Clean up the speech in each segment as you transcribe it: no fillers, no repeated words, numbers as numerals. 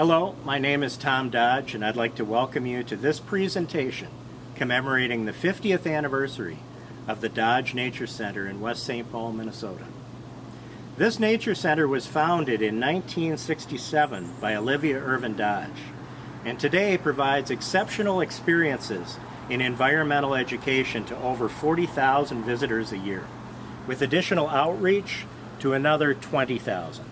Hello, my name is Tom Dodge, and I'd like to welcome you to this presentation commemorating the 50th anniversary of the Dodge Nature Center in West St. Paul, Minnesota. This Nature Center was founded in 1967 by Olivia Irvin Dodge, and today provides exceptional experiences in environmental education to over 40,000 visitors a year, with additional outreach to another 20,000.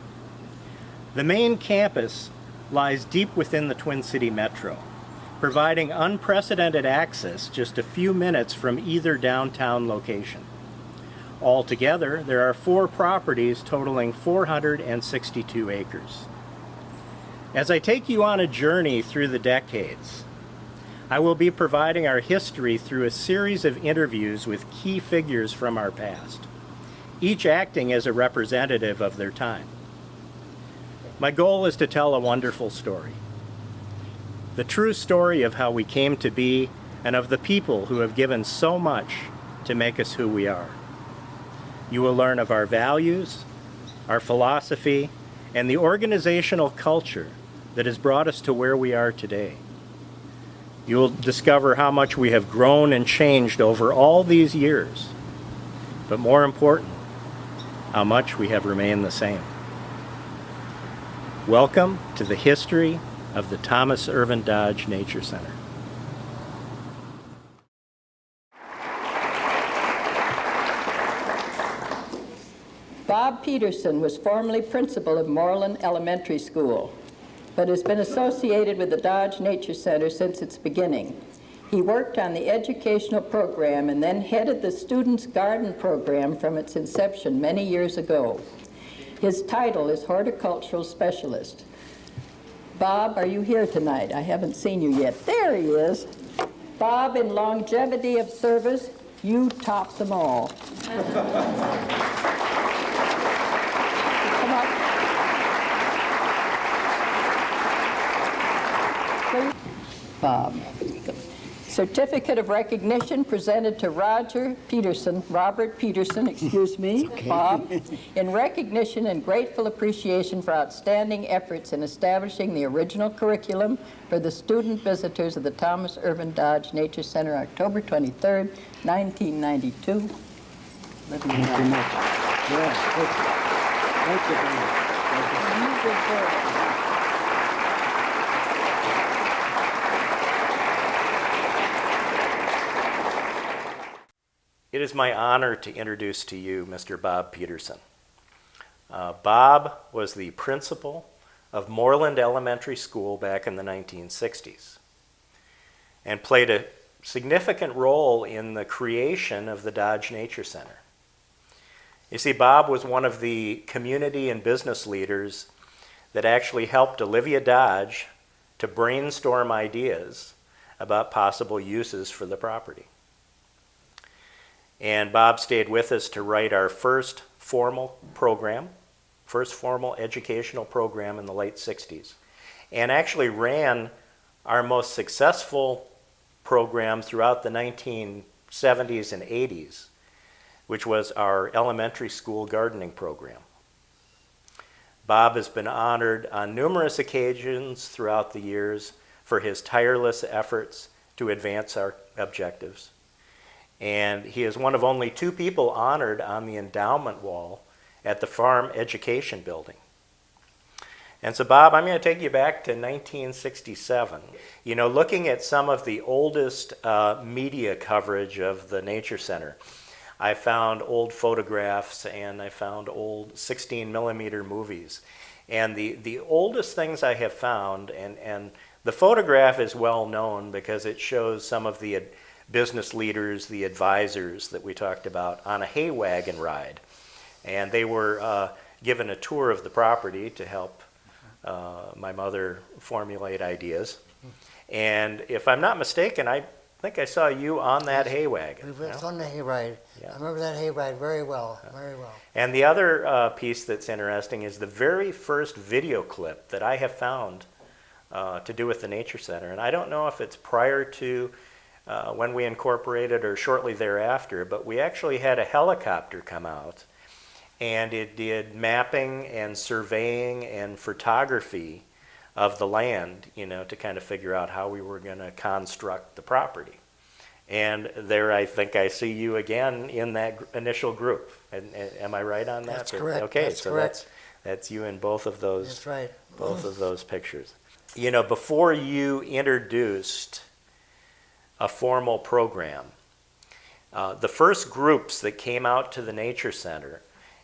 The main campus lies deep within the Twin City Metro, providing unprecedented access just a few minutes from either downtown location. Altogether, there are 4 properties totaling 462 acres. As I take you on a journey through the decades, I will be providing our history through a series of interviews with key figures from our past, each acting as a representative of their time. My goal is to tell a wonderful story. The true story of how we came to be and of the people who have given so much to make us who we are. You will learn of our values, our philosophy, and the organizational culture that has brought us to where we are today. You will discover how much we have grown and changed over all these years, but more important, how much we have remained the same. Welcome to the history of the Thomas Irvin Dodge Nature Center. Bob Peterson was formerly principal of Moreland Elementary School, but has been associated with the Dodge Nature Center since its beginning. He worked on the educational program and then headed the Students' Garden program from its inception many years ago. His title is Horticultural Specialist. Bob, are you here tonight? I haven't seen you yet. There he is. Bob, in longevity of service, you top them all. Come up. Please. Bob. Certificate of recognition presented to Robert Peterson, Bob, in recognition and grateful appreciation for outstanding efforts in establishing the original curriculum for the student visitors of the Thomas Irvin Dodge Nature Center, October 23rd, 1992. Thank you very much. Yes, thank you very much. It is my honor to introduce to you Mr. Bob Peterson. Bob was the principal of Moreland Elementary School back in the 1960s and played a significant role in the creation of the Dodge Nature Center. You see, Bob was one of the community and business leaders that actually helped Olivia Dodge to brainstorm ideas about possible uses for the property. And Bob stayed with us to write our first formal educational program in the late 60s, and actually ran our most successful program throughout the 1970s and 80s, which was our elementary school gardening program. Bob has been honored on numerous occasions throughout the years for his tireless efforts to advance our objectives. And he is one of only 2 people honored on the endowment wall at the Farm Education Building. And so, Bob, I'm going to take you back to 1967. You know, looking at some of the oldest media coverage of the Nature Center, I found old photographs and I found old 16mm movies. And the oldest things I have found, and the photograph is well known because it shows some of the business leaders, the advisors that we talked about, on a hay wagon ride. And they were given a tour of the property to help my mother formulate ideas. And if I'm not mistaken, I think I saw you on that hay wagon. We were on the hay ride. Yeah. I remember that hay ride very well, very well. And the other piece that's interesting is the very first video clip that I have found to do with the Nature Center. And I don't know if it's prior to when we incorporated or shortly thereafter, but we actually had a helicopter come out and it did mapping and surveying and photography of the land, to kind of figure out how we were going to construct the property. And there, I think I see you again in that initial group. And am I right on that? That's correct. Okay, That's so correct. that's you in both of those. That's right. Both of those pictures. Before you introduced a formal program, the first groups that came out to the Nature Center,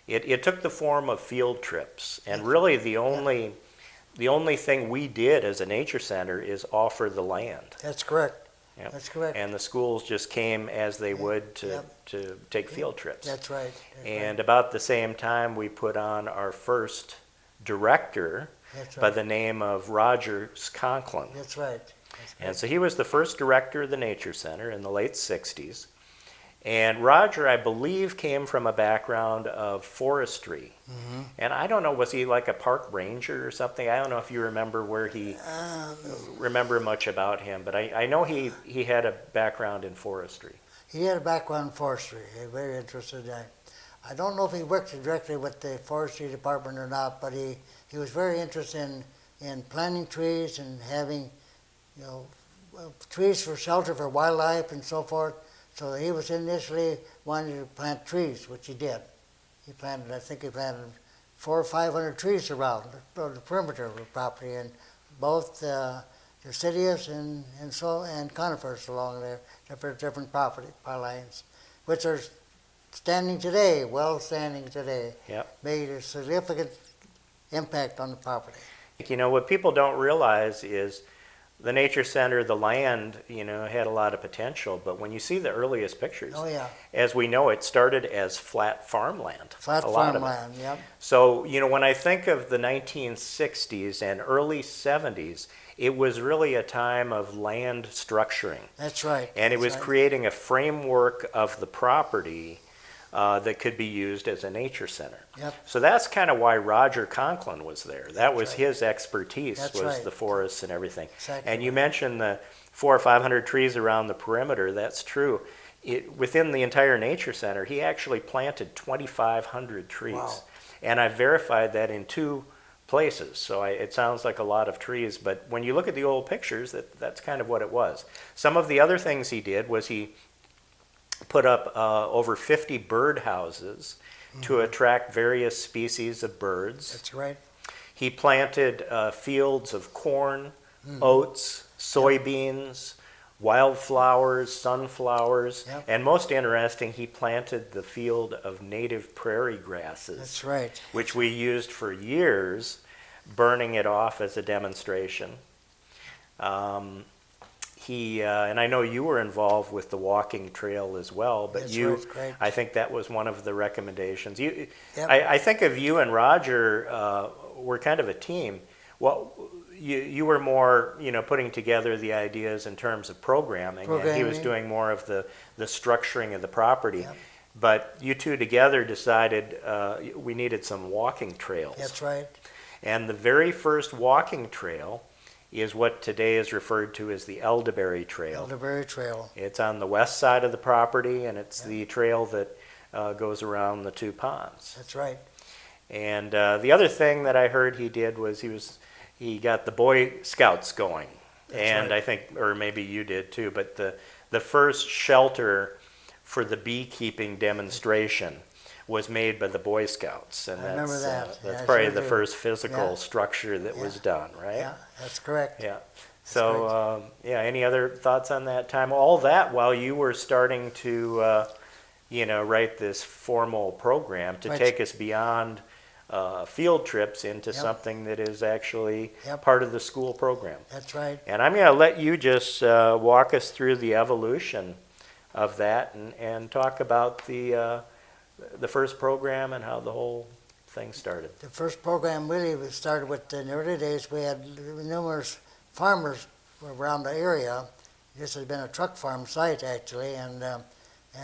it took the form of field trips. And really the only thing we did as a Nature Center is offer the land. That's correct. Yep. That's correct. And the schools just came as they would to take field trips. That's right. And about the same time, we put on our first director by the name of Roger Conklin. That's right. And so he was the first director of the Nature Center in the late 60s. And Roger, I believe, came from a background of forestry. Mm-hmm. And I don't know, was he like a park ranger or something? I don't know if you remember remember much about him, but I know he had a background in forestry. He had a background in forestry. Very interested. I don't know if he worked directly with the forestry department or not, but he was very interested in planting trees and having, trees for shelter for wildlife and so forth. So he was initially wanting to plant trees, which he did. I think he planted 400 or 500 trees around the perimeter of the property, and both deciduous and conifers along there, different property lines, which are standing today, standing today. Yep. Made a significant impact on the property. What people don't realize is the Nature Center, the land, had a lot of potential, but when you see the earliest pictures, as we know, it started as flat farmland. Flat farmland, yep. So, when I think of the 1960s and early 70s, it was really a time of land structuring. That's right. And it was creating a framework of the property that could be used as a nature center. Yep. So that's kind of why Roger Conklin was there. That was his expertise, the forests and everything. Exactly. And you mentioned the 400 or 500 trees around the perimeter. That's true. Within the entire nature center, he actually planted 2,500 trees. Wow. And I verified that in 2 places. So it sounds like a lot of trees, but when you look at the old pictures, that's kind of what it was. Some of the other things he did was he put up over 50 bird houses to attract various species of birds. That's right. He planted fields of corn, oats, soybeans, wildflowers, sunflowers, and most interesting, he planted the field of native prairie grasses. That's right. Which we used for years, burning it off as a demonstration. And I know you were involved with the walking trail as well, but I think that was one of the recommendations. I think of you and Roger were kind of a team. Well, you were more, putting together the ideas in terms of programming. And he was doing more of the structuring of the property. Yep. But you two together decided we needed some walking trails. That's right. And the very first walking trail is what today is referred to as the Elderberry Trail. Elderberry Trail. It's on the west side of the property, and it's the trail that goes around the 2 ponds. That's right. And the other thing that I heard he did was he got the Boy Scouts going. That's right. I think, or maybe you did too, but the first shelter for the beekeeping demonstration was made by the Boy Scouts, and I remember that. That's probably the first physical structure that was done, right? Yeah, that's correct. Yeah. So, any other thoughts on that time? All that while you were starting to, write this formal program to take us beyond field trips into something that is actually part of the school program. That's right. And I'm going to let you just walk us through the evolution of that and talk about the first program and how the whole thing started. The first program really started with, in the early days, we had numerous farmers around the area. This had been a truck farm site, actually, and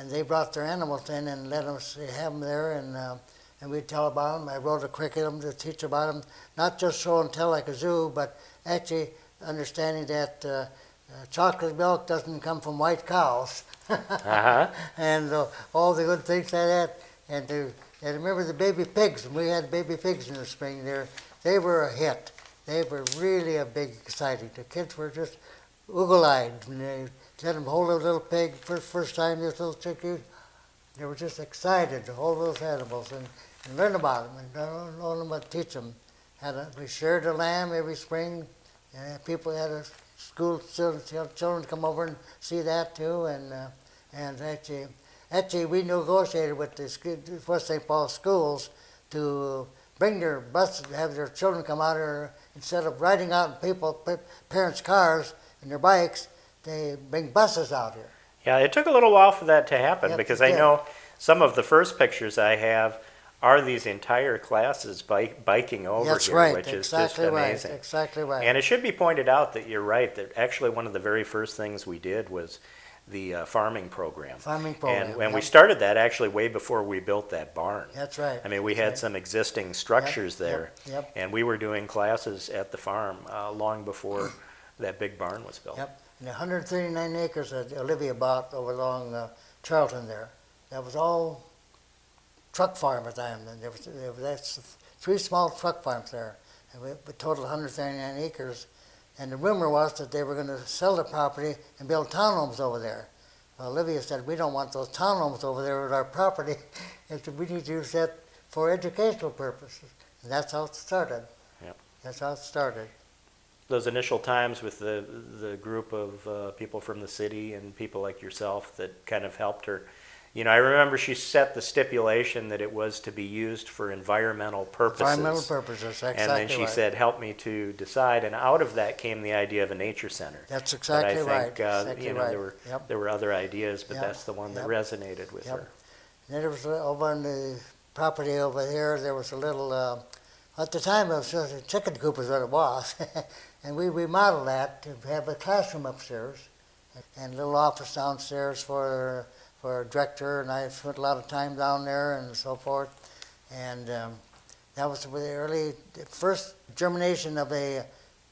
they brought their animals in and let us have them there, and we'd tell about them. I wrote a curriculum to teach about them, not just show and tell like a zoo, but actually understanding that chocolate milk doesn't come from white cows. And all the good things like that. And remember the baby pigs, when we had baby pigs in the spring there, they were a hit. they were really a big exciting. The kids were just oogle-eyed when they let them hold a little pig first time, this little chicken. They were just excited to hold those animals and learn about them and learn them and teach them. We shared a lamb every spring. And people had a school children come over and see that too. And actually we negotiated with the West St. Paul schools to bring their buses, have their children come out here instead of riding out in parents' cars and their bikes. They bring buses out here. Yeah, it took a little while for that to happen Yep, because it I did. know some of the first pictures I have are these entire classes biking over That's here, right. which is Exactly just right. amazing. Exactly right. And it should be pointed out that you're right, that actually one of the very first things we did was the farming program. Farming program. And we yep. started that actually way before we built that barn. That's right. I mean, we had some existing structures there, Yep. and we were doing classes at the farm long before that big barn was built. Yep. And 139 acres that Olivia bought over along Charlton there. That was all truck farm at the time. And that's 3 small truck farms there. And we total 139 acres. And the rumor was that they were going to sell the property and build townhomes over there. Well, Olivia said, we don't want those townhomes over there with our property. And so we need to use that for educational purposes. And that's how it started. Yep. That's how it started. Those initial times with the group of people from the city and people like yourself that kind of helped her. You know, I remember she set the stipulation that it was to be used for environmental purposes. Environmental purposes, exactly. And then she right. said, help me to decide. And out of that came the idea of a nature center. That's exactly but I think, right. Exactly you know, right. Yep. there were other ideas, but Yep. that's the one that Yep. resonated with Yep. her. And then there was over on the property over here, there was a little, at the time it was just a chicken coop is what it was. And we remodeled that to have a classroom upstairs and a little office downstairs for a director, and I spent a lot of time down there and so forth. And that was the first germination of a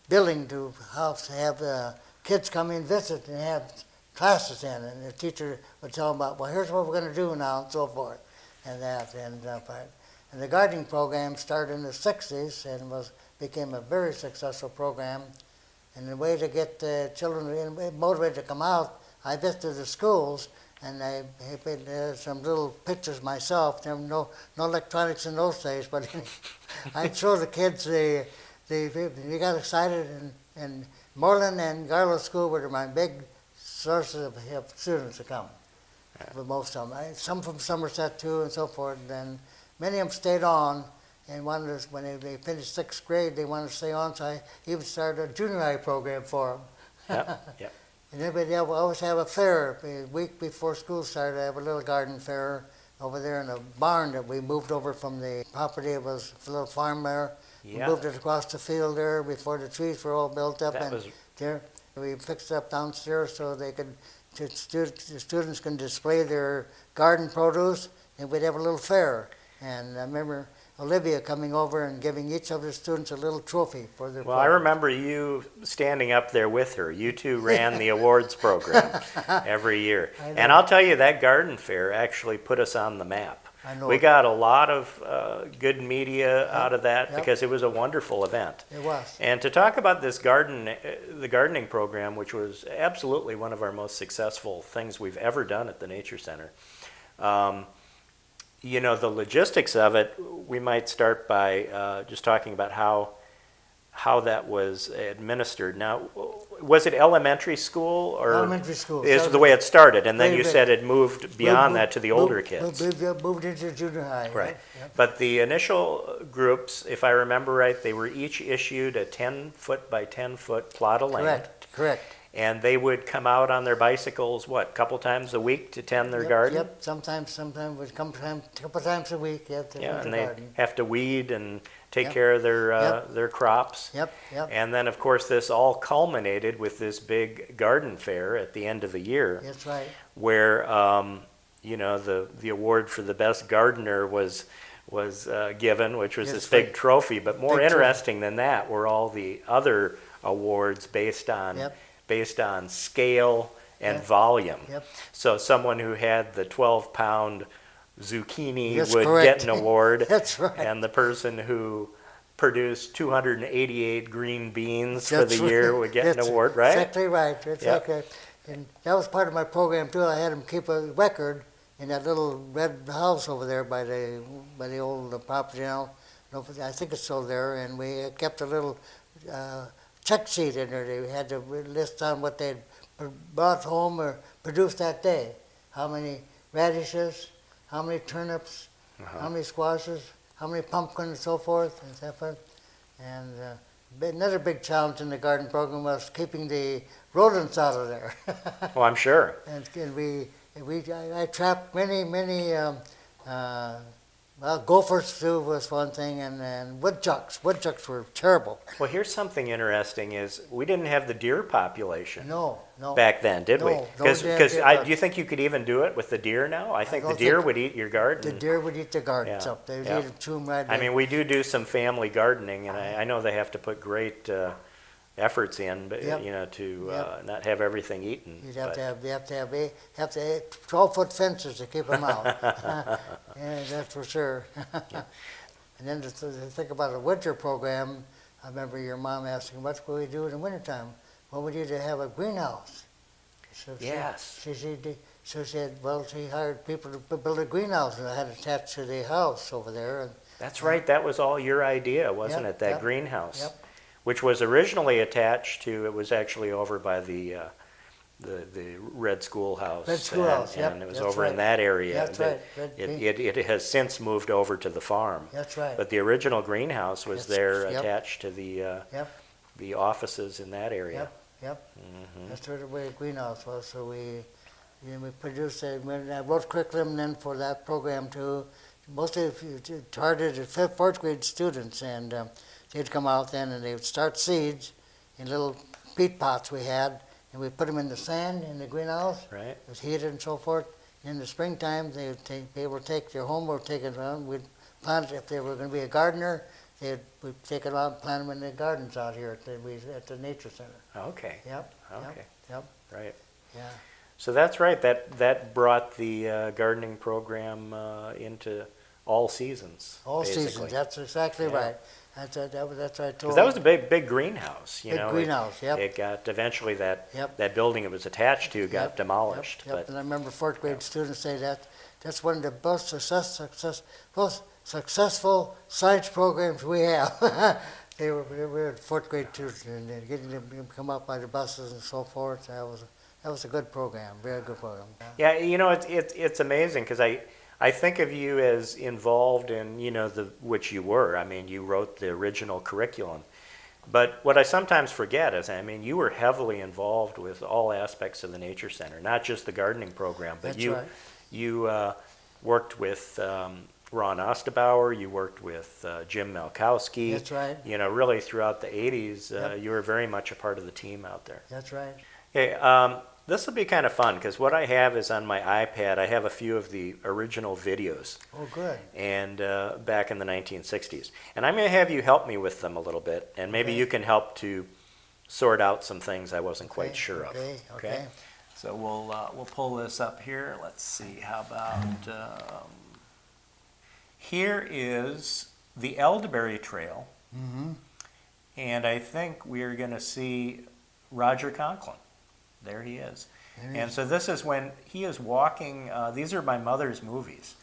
building to have kids come in and visit and have classes in, and the teacher would tell them about, well, here's what we're going to do now, and so forth, and that. And the gardening program started in the 60s and became a very successful program. And the way to get the children motivated to come out, I visited the schools, and I made some little pictures myself. There were no electronics in those days, but I'd show the kids they got excited, and Moreland and Garlow School were my big sources of students to come. For most of them, some from Somerset too, and so forth. And then many of them stayed on, and when they finished 6th grade, they wanted to stay on. So I even started a junior high program for them. Yep. And then we always have a fair. A week before school started, I have a little garden fair over there in a barn that we moved over from the property. It was a little farm there. Yeah. We moved it across the field there before the trees were all built up. That And was- there, we fixed it up downstairs so the students can display their garden produce, and we'd have a little fair. And I remember Olivia coming over and giving each of the students a little trophy for their Well, I produce. remember you standing up there with her. You two ran the awards program every year. I know. And I'll tell you, that garden fair actually put us on the map. I know. We got a lot of good media out of that Yep. because it was a wonderful event. It was. And to talk about this the gardening program, which was absolutely one of our most successful things we've ever done at the Nature Center, you know, the logistics of it, we might start by just talking about how that was administered. Now, was it elementary school or Elementary school. is the way it started? And then Very you big. said it moved beyond that to the older kids. Moved into junior high. Right. Yep. But the initial groups, if I remember right, they were each issued a 10-foot by 10-foot plot of land. Correct. And they would come out on their bicycles, what, couple times a week to tend their Yep, garden? Yep, sometimes would come a couple times a week, to Yeah, the and they garden. have to weed and take Yep. care of their Yep. their crops. Yep. And then, of course, this all culminated with this big garden fair at the end of the year, That's right. where you know the award for the best gardener was given, which was Yes, this big right. trophy. But more Big trophy. interesting than that were all the other awards based on scale and Yep. volume. Yep. So someone who had the 12-pound zucchini That's would correct. get an award. That's right. And the person who produced 288 green beans for That's the right. year would get an That's award, right? Exactly right. Exactly. And that was part of my program too. I had them keep a record in that little red house over there by the old property now. No, I think it's still there. And we kept a little check sheet in there. They had to list on what they'd brought home or produced that day. How many radishes, how many turnips, how many squashes, how many pumpkins, and so forth, and so forth. And another big challenge in the garden program was keeping the rodents out of there. Well, I'm sure. And I trapped many well, gophers too was one thing, and woodchucks. Woodchucks were terrible. Well, here's something interesting is we didn't have the deer population No. back then, did we? No, Because deer, do you think you could even do it with the deer now? I think the don't deer think- would eat your garden. The deer would eat the gardens Yeah, up. They would yeah. eat them, chew them right I down. mean, we do some family gardening, and I know they have to put great efforts in, but Yep. to Yep. not have everything eaten. You'd have but- to have 12-foot fences to keep them out. Yeah, that's for sure. And then to think about a winter program, I remember your mom asking, what would we do in the wintertime? Well, we need to have a greenhouse. So Yes. she said, well, she hired people to build a greenhouse and I had it attached to the house over there. And That's right. That was all your idea, wasn't Yep, it? That yep, greenhouse, yep. which was originally attached to. It was actually over by the Red Schoolhouse. Red Schoolhouse, and, yep, and it was that's over in right. that area. That's But right. Red green. It has since moved over to the farm. That's right. But the original greenhouse was That's- there yep. attached to the Yep. the offices in that area. Yep. Mhm. That's where the greenhouse was. So we produced I wrote curriculum then for that program too. Mostly targeted at fourth grade students, and they'd come out then and they would start seeds in little peat pots we had, and we put them in the sand in the greenhouse. Right. It was heated and so forth. In the springtime, they would take their homework, take it around. We'd plant it if they were going to be a gardener. We'd take it out and plant them in the gardens out here at the nature center. Okay. Yep. Okay. Yep. Right. Yeah. So that's right. That brought the gardening program into all seasons. All basically. seasons. That's exactly Yeah. right. That's what I told. Because that was a big greenhouse, you Big know. greenhouse, yep. It got eventually that Yep. building it was attached to got Yep, demolished. Yep. And I remember fourth grade students say that's one of the most most successful science programs we have. they were fourth grade students and they're getting them to come up by the buses and so forth. That was a good program, very good program. Yeah, you know, it's amazing because I think of you as involved in, you know, which you were. I mean, you wrote the original curriculum. But what I sometimes forget is, I mean, you were heavily involved with all aspects of the Nature Center, not just the gardening program, but That's right. you worked with Ron Osterbauer, you worked with Jim Mallowski. That's right. You know, really throughout the 80s, Yep. you were very much a part of the team out there. That's right. Okay, this will be kind of fun because what I have is on my iPad, I have a few of the original videos. Oh, good. And back in the 1960s. And I'm going to have you help me with them a little bit, and maybe Okay. you can help to sort out some things I wasn't quite Okay, sure of. okay. So we'll pull this up here. Let's see. How about here is the Elderberry Trail, Mm-hmm. and I think we're going to see Roger Conklin. There he is. There he And is. so this is when he is walking. These are my mother's movies.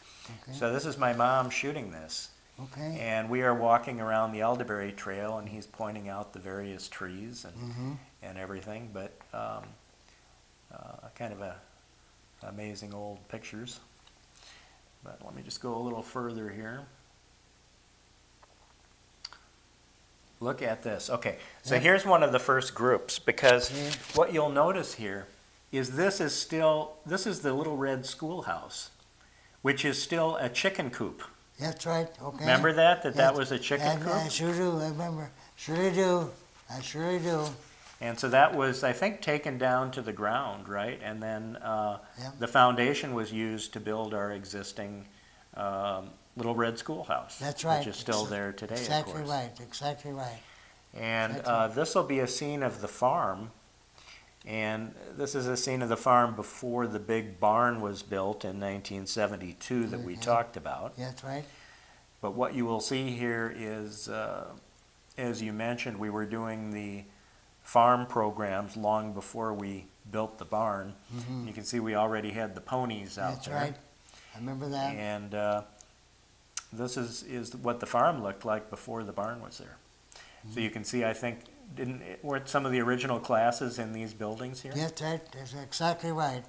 Okay. So this is my mom shooting this. Okay. And we are walking around the Elderberry Trail, and he's pointing out the various trees and everything. But kind of amazing old pictures. But let me just go a little further here. Look at this. Okay, so Yeah. here's one of the first groups, because Yeah. what you'll notice here is this is the little red schoolhouse, which is still a chicken coop. That's right. Okay. Remember that Yes. was a chicken I coop? sure do. I remember. Surely do. I surely do. And so that was, I think, taken down to the ground, right? And then the foundation was used to build our existing little red schoolhouse. That's right. Which is still there today, Exactly of course. right. Exactly right. And That's right. this will be a scene of the farm. And this is a scene of the farm before the big barn was built in 1972 that we talked about. That's right. But what you will see here is as you mentioned, we were doing the farm programs long before we built the barn. You can see we already had the ponies out That's there. right. I remember that. And this is what the farm looked like before the barn was there. So you can see, I think, weren't some of the original classes in these buildings here? Yes, that's exactly right.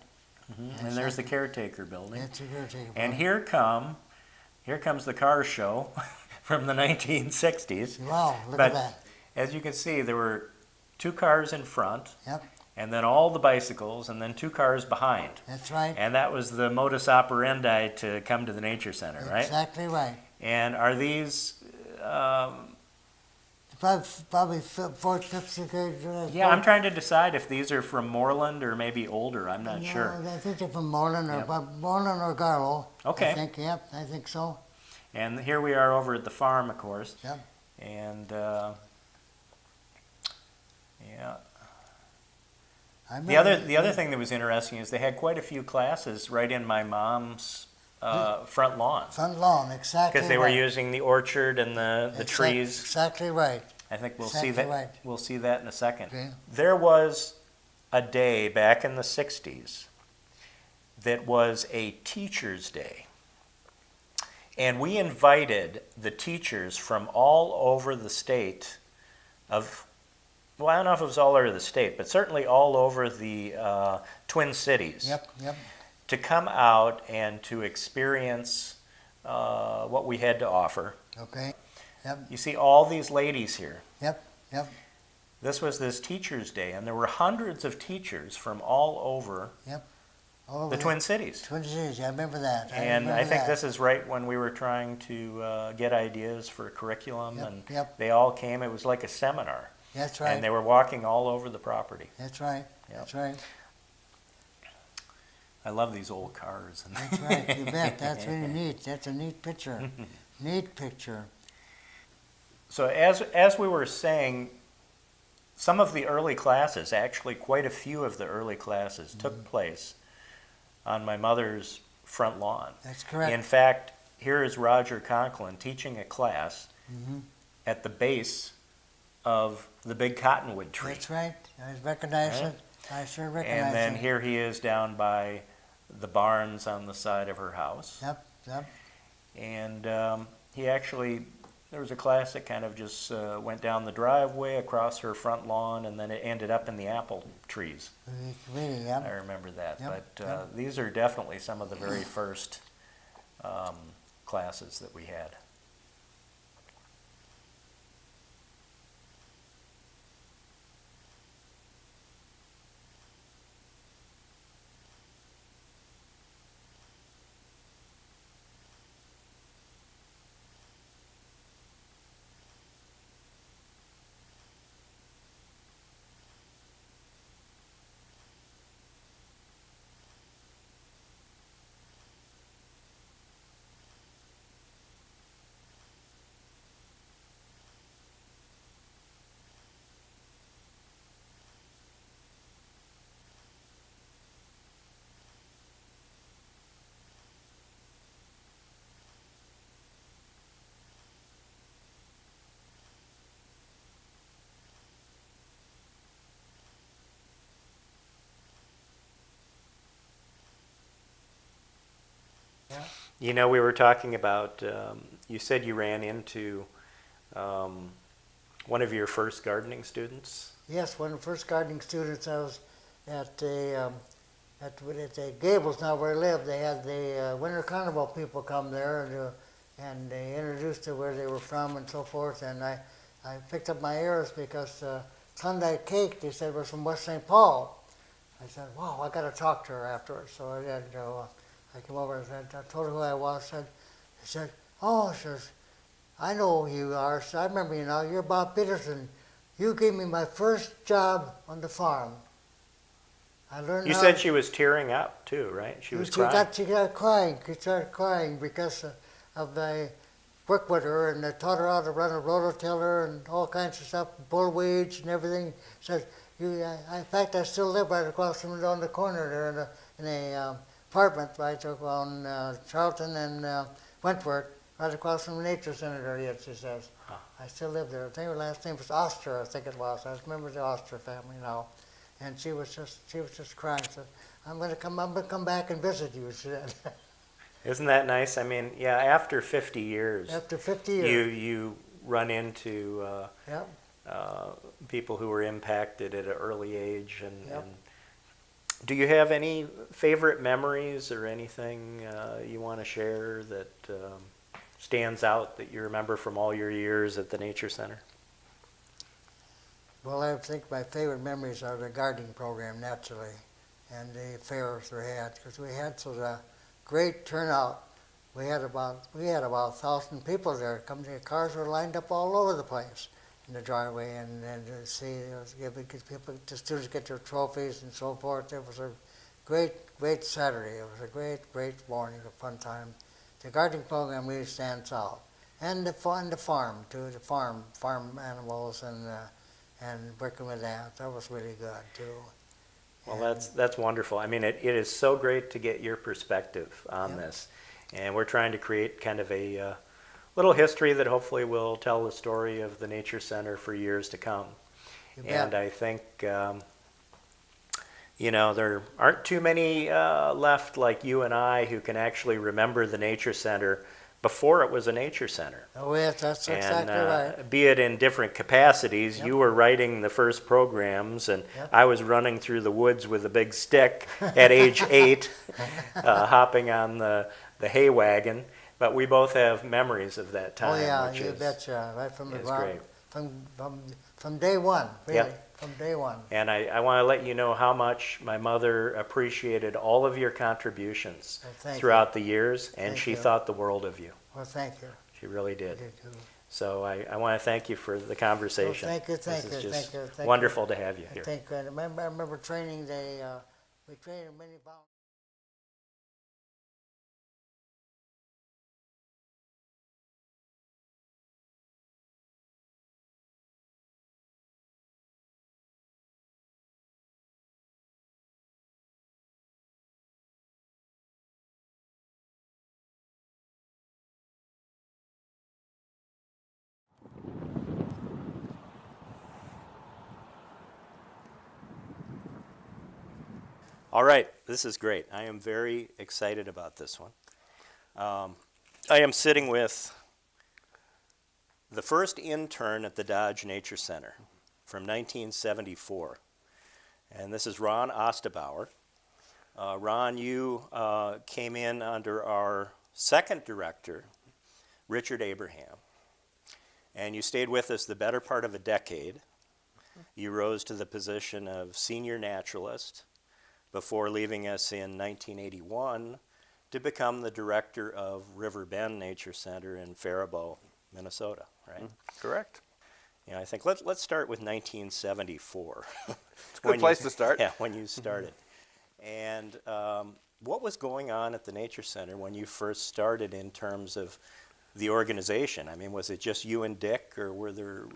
And there's the caretaker building. That's a caretaker. And here comes the car show from the 1960s. Wow, look But at that. as you can see, there were 2 cars in front, Yep, and then all the bicycles, and then 2 cars behind. that's right. And that was the modus operandi to come to the Nature Center, right? Exactly right. And are these, Probably fourth, fifth grade. yeah, I'm trying to decide if these are from Moreland or maybe older, I'm not sure. I think they're from Moreland or Yep. Moreland or Garlow. Okay. I think, yep, I think so. And here we are over at the farm, of course. Yep. And, yeah. I The remember- other thing that was interesting is they had quite a few classes right in my mom's front lawn. Front lawn, exactly Because they were right. using the orchard and the trees. Exactly right. I think we'll exactly see that. right. We'll see that in a second. Okay. There was a day back in the '60s that was a Teachers' Day, and we invited the teachers from all over the state of. Well, I don't know if it was all over the state, but certainly all over the Twin Cities. Yep, yep. To come out and to experience what we had to offer. Okay. Yep, You see all these ladies here. yep, yep. This was this Teachers' Day, and there were hundreds of teachers from all over All over the Twin Cities. Twin Cities, I remember that. And I remember think that. this is right when we were trying to get ideas for a curriculum, Yep, and yep. they all came. It was like a seminar, That's right. and they were walking all over the property. That's right. Yep. That's right. I love these old cars. That's right. You bet. That's really neat. That's a neat picture. Neat picture. So as we were saying, some of the early classes, actually quite a few of the early classes, took place on my mother's front lawn. That's correct. In fact, here is Roger Conklin teaching a class Mhm. at the base of the big cottonwood tree. That's right. I recognize Right. it. I sure recognize And then it. here he is down by the barns on the side of her house. Yep, yep. And he actually, there was a class that kind of just went down the driveway across her front lawn, and then it ended up in the apple trees. Really, I yep. remember that. Yep, But yep. these are definitely some of the very first classes that we had. You know, we were talking about, you said you ran into one of your first gardening students. Yes, one of the first gardening students, I was at the Gables, now where I live. They had the Winter Carnival people come there, and they introduced to where they were from and so forth. And I picked up my ears because Sunday Cake, they said, was from West St. Paul. I said, wow, I got to talk to her afterwards. So I did. I came over and said, I told her who I was. She said, oh, she says, I know who you are. So I remember you now. You're Bob Peterson. You gave me my first job on the farm. I learned You how said she was tearing up too, right? She was crying. She got crying. She started crying because of the work with her, and I taught her how to run a rototiller and all kinds of stuff, bull weeds and everything. Said, in fact, I still live right across from down the corner there in a apartment right on Charlton and Wentworth. right across from the Nature Center there yet, she says. I still live there. I think her last name was Oster, I think it was. I remember the Oster family now. And she was just crying. She said, I'm gonna come back and visit you, she said. Isn't that nice? I mean, yeah, after 50 years, After 50 years. you run into Yep. people who were impacted at an early age. Yep. And do you have any favorite memories or anything you want to share that stands out that you remember from all your years at the Nature Center? Well, I think my favorite memories are the gardening program, naturally, and the fairs we had, because we had such a great turnout. We had about 1,000 people there. The cars were lined up all over the place in the driveway, and to see, the students get their trophies and so forth. It was a great Saturday. It was a great morning, a fun time. The gardening program really stands out, and the farm too. The farm animals and working with that was really good too. Well, that's wonderful. I mean, it is so great to get your perspective on Yep. this, and we're trying to create kind of a little history that hopefully will tell the story of the Nature Center for years to come. You bet. And I think there aren't too many left like you and I who can actually remember the Nature Center before it was a nature center. Oh yes, that's exactly right. Be it in different capacities. Yep. You were writing the first programs, and Yep. I was running through the woods with a big stick at age 8, hopping on the hay wagon. But we both have memories of that time. Oh yeah, which you is, betcha. Right from the is great. from day one, really. Yep. From day one. And I want to let you know how much my mother appreciated all of your contributions Well, thank throughout the years, and Thank she you. thought the world of you. Well, thank you. She really did. You too. So I want to thank you for the conversation. Well, thank you, This is just thank you. wonderful to have you I here. think I remember training we trained many volunteers. All right, this is great. I am very excited about this one. I am sitting with the first intern at the Dodge Nature Center from 1974. And this is Ron Osterbauer. Ron, you came in under our second director, Richard Abraham. And you stayed with us the better part of a decade. You rose to the position of senior naturalist before leaving us in 1981 to become the director of River Bend Nature Center in Faribault, Minnesota, right? Correct. Yeah, I think let's start with 1974. It's a good place to start. Yeah, when you started. And what was going on at the Nature Center when you first started in terms of the organization? I mean, was it just you and Dick, or were there...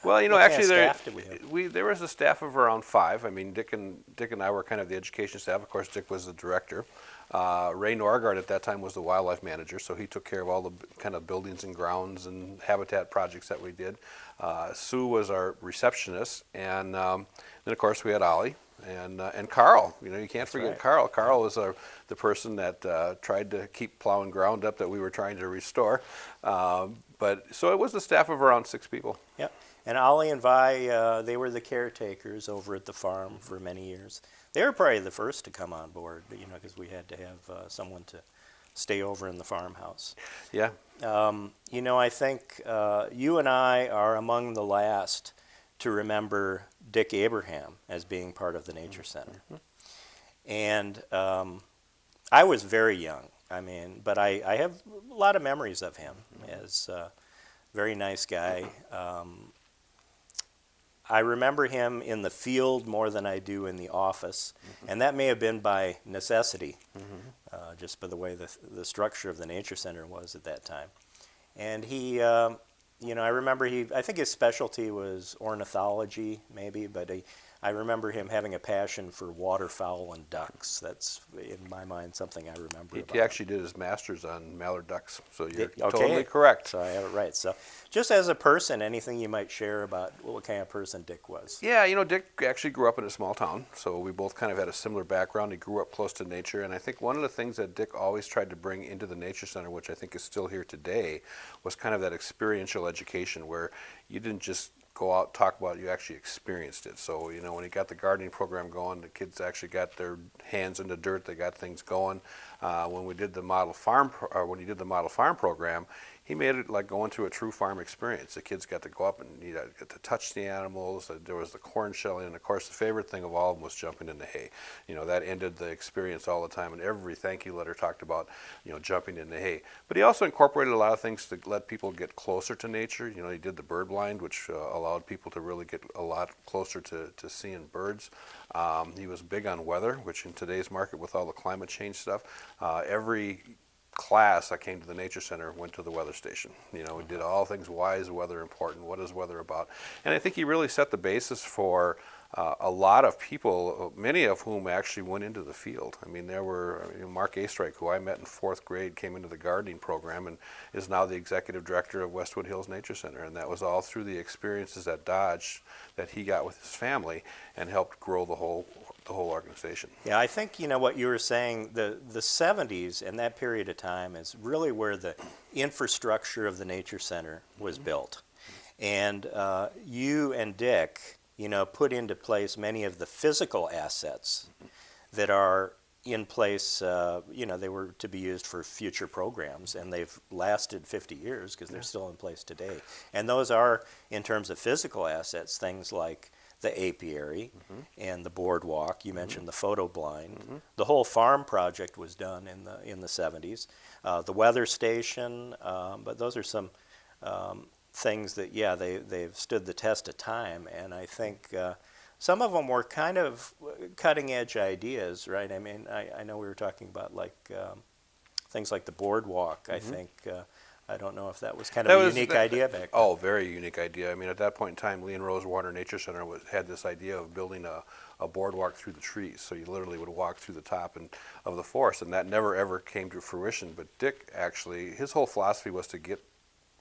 Well, you know, what kind actually, of staff did we have? there was a staff of around 5. I mean, Dick and I were kind of the education staff. Of course, Dick was the director. Ray Norgard at that time was the wildlife manager, so he took care of all the kind of buildings and grounds and habitat projects that we did. Sue was our receptionist, and then of course we had Ollie and Carl. You know, you can't forget right. Carl. Carl was the person that tried to keep plowing ground up that we were trying to restore. But so it was a staff of around 6 people. Yep. And Ollie and Vi, they were the caretakers over at the farm for many years. They were probably the first to come on board, you know, because we had to have someone to stay over in the farmhouse. Yeah. You know, I think you and I are among the last to remember Dick Abraham as being part of the Nature Center. And I was very young, I mean, but I have a lot of memories of him as a very nice guy. I remember him in the field more than I do in the office, and that may have been by necessity, just by the way the structure of the Nature Center was at that time. And he, you know, I remember I think his specialty was ornithology, maybe, but I remember him having a passion for waterfowl and ducks. That's, in my mind, something I remember He about actually did his master's on mallard ducks, so you're him. Okay. totally correct. So I have it right. So just as a person, anything you might share about what kind of person Dick was? Yeah, you know, Dick actually grew up in a small town, so we both kind of had a similar background. He grew up close to nature, and I think one of the things that Dick always tried to bring into the Nature Center, which I think is still here today, was kind of that experiential education where you didn't just go out, talk about it, you actually experienced it. So, you know, when he got the gardening program going, the kids actually got their hands in the dirt, they got things going. When we did the model farm, when he did the model farm program, he made it like going through a true farm experience. The kids got to go up and you know, get to touch the animals. There was the corn shelling, and of course the favorite thing of all of them was jumping in the hay. You know, that ended the experience all the time, and every thank you letter talked about, you know, jumping in the hay. But he also incorporated a lot of things to let people get closer to nature. You know, he did the bird blind, which allowed people to really get a lot closer to seeing birds. He was big on weather, which in today's market with all the climate change stuff, every class that came to the Nature Center went to the weather station. You know, we did all things, why is weather important, what is weather about? And I think he really set the basis for a lot of people, many of whom actually went into the field. I mean, there were Mark Astrike, who I met in 4th grade, came into the gardening program and is now the executive director of Westwood Hills Nature Center. And that was all through the experiences at Dodge that he got with his family and helped grow the whole organization. Yeah, I think, you know, what you were saying, the 70s and that period of time is really where the infrastructure of the Nature Center was built. And you and Dick, you know, put into place many of the physical assets that are in place. You know, they were to be used for future programs, and they've lasted 50 years because they're still in place today. And those are, in terms of physical assets, things like the apiary and the boardwalk. You mentioned the photo blind. The whole farm project was done in the 70s. The weather station, but those are some things that, yeah, they've stood the test of time, and I think some of them were kind of cutting edge ideas, right? I mean, I know we were talking about like things like the boardwalk. I think I don't know if that was kind of a unique idea back then. Oh, very unique idea. I mean, at that point in time, Lee and Rose Warner Nature Center had this idea of building a boardwalk through the trees. So you literally would walk through the top of the forest, and that never ever came to fruition. But Dick actually, his whole philosophy was to get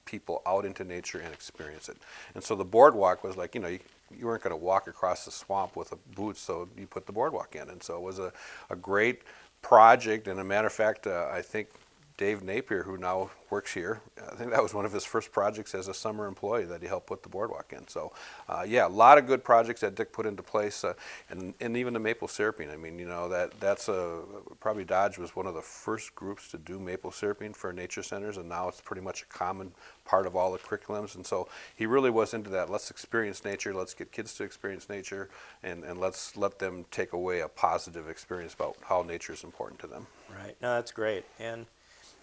people out into nature and experience it. And so the boardwalk was like, you know, you weren't going to walk across the swamp with a boot, so you put the boardwalk in. And so it was a great project. And a matter of fact, I think Dave Napier, who now works here, I think that was one of his first projects as a summer employee that he helped put the boardwalk in. So, yeah, a lot of good projects that Dick put into place, and even the maple syruping. I mean, you know, that's probably Dodge was one of the first groups to do maple syruping for nature centers, and now it's pretty much a common part of all the curriculums. And so he really was into that. Let's experience nature. Let's get kids to experience nature, and let's let them take away a positive experience about how nature is important to them. Right. No, that's great. And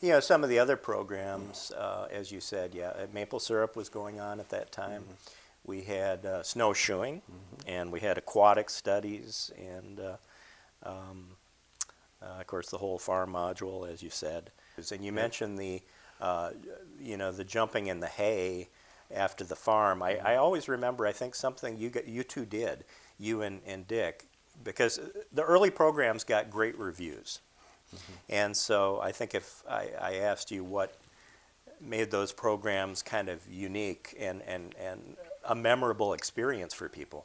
you know, some of the other programs, as you said, yeah, maple syrup was going on at that time. We had snowshoeing, and we had aquatic studies, and of course the whole farm module, as you said. And you mentioned the, you know, the jumping in the hay after the farm. I always remember, I think something you two did, you and Dick, because the early programs got great reviews. And so I think if I asked you what made those programs kind of unique and a memorable experience for people,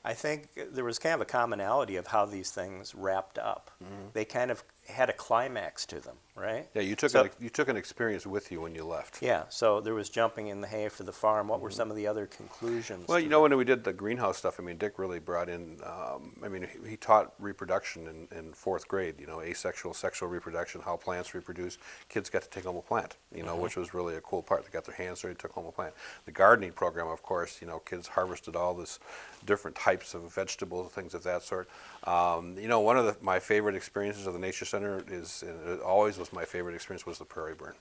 I think there was kind of a commonality of how these things wrapped up. They kind of had a climax to them, right? Yeah, you took an experience with you when you left. Yeah, so there was jumping in the hay for the farm. What were some of the other conclusions? Well, you know, when we did the greenhouse stuff, I mean, Dick really brought in, I mean, he taught reproduction in 4th grade, you know, asexual, sexual reproduction, how plants reproduce. Kids got to take home a plant, you know, which was really a cool part. They got their hands dirty, took home a plant. The gardening program, of course, you know, kids harvested all this different types of vegetables, things of that sort. You know, one of my favorite experiences of the Nature Center is, and it always was my favorite experience, was the prairie burn.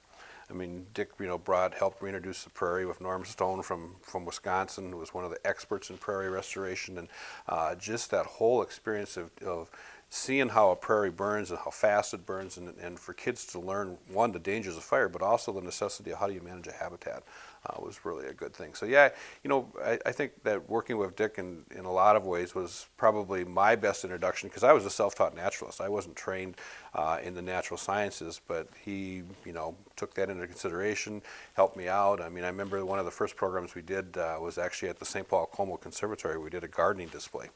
I mean, Dick, you know, helped reintroduce the prairie with Norm Stone from Wisconsin, who was one of the experts in prairie restoration, and just that whole experience of seeing how a prairie burns and how fast it burns, and for kids to learn, one, the dangers of fire, but also the necessity of how do you manage a habitat was really a good thing. So yeah, I think that working with Dick in a lot of ways was probably my best introduction, because I was a self-taught naturalist. I wasn't trained in the natural sciences, but he, took that into consideration, helped me out. I mean, I remember one of the first programs we did was actually at the St. Paul Como Conservatory. We did a gardening display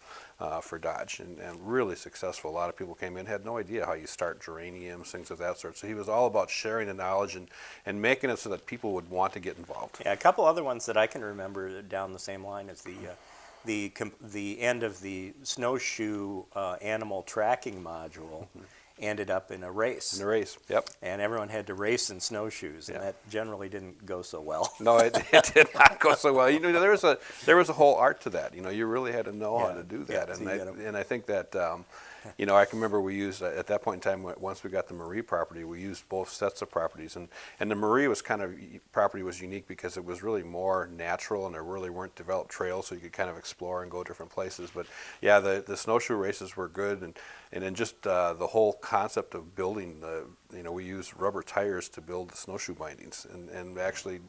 for Dodge, and really successful. A lot of people came in, had no idea how you start geraniums, things of that sort. So he was all about sharing the knowledge and making it so that people would want to get involved. Yeah, a couple other ones that I can remember down the same line is the end of the snowshoe animal tracking module ended up in a race. In a race, yep. And everyone had to race in snowshoes, and that generally didn't go so well. No, it did not go so well. There was a whole art to that. You really had to know how to do that, and I think that. I can remember we used, at that point in time, once we got the Marie property, we used both sets of properties. And the Marie property was unique because it was really more natural, and there really weren't developed trails, so you could kind of explore and go different places. But yeah, the snowshoe races were good, and then just the whole concept of building we used rubber tires to build the snowshoe bindings, and actually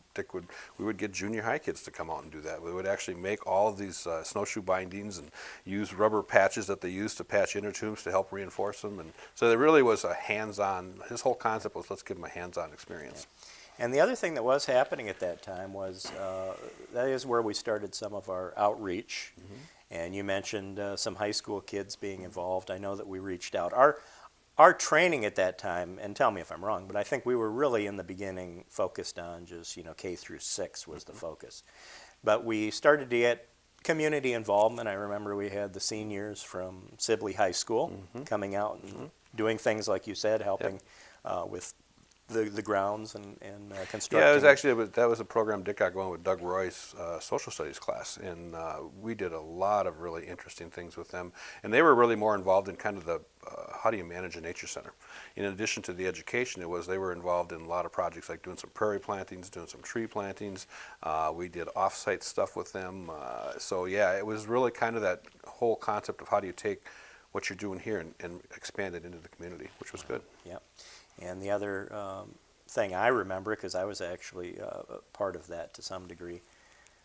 we would get junior high kids to come out and do that. We would actually make all of these snowshoe bindings and use rubber patches that they used to patch inner tubes to help reinforce them, and so there really was a hands-on. His whole concept was, let's give them a hands-on experience. Yeah. And the other thing that was happening at that time was that is where we started some of our outreach. And you mentioned some high school kids being involved. I know that we reached out. Our training at that time, and tell me if I'm wrong, but I think we were really in the beginning focused on just, K through 6 was the focus. But we started to get community involvement. I remember we had the seniors from Sibley High School coming out and doing things like you said, helping with the grounds and constructing. Yeah, that was a program Dick got going with Doug Roy's social studies class, and we did a lot of really interesting things with them. And they were really more involved in kind of the how do you manage a nature center. In addition to the education, they were involved in a lot of projects like doing some prairie plantings, doing some tree plantings. We did off-site stuff with them. So yeah, it was really kind of that whole concept of how do you take what you're doing here and expand it into the community, which was good. Yep. And the other thing I remember, because I was actually part of that to some degree,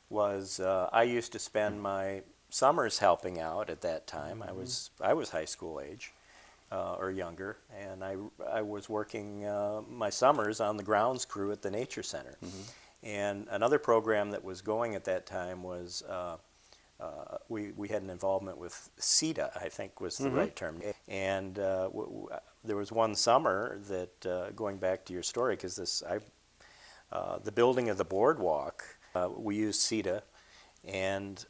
was I used to spend my summers helping out at that time. I was high school age or younger, and I was working my summers on the grounds crew at the Nature Center. And another program that was going at that time was we had an involvement with CETA, I think was the right term. And there was one summer that, going back to your story, because the building of the boardwalk, we used CETA, and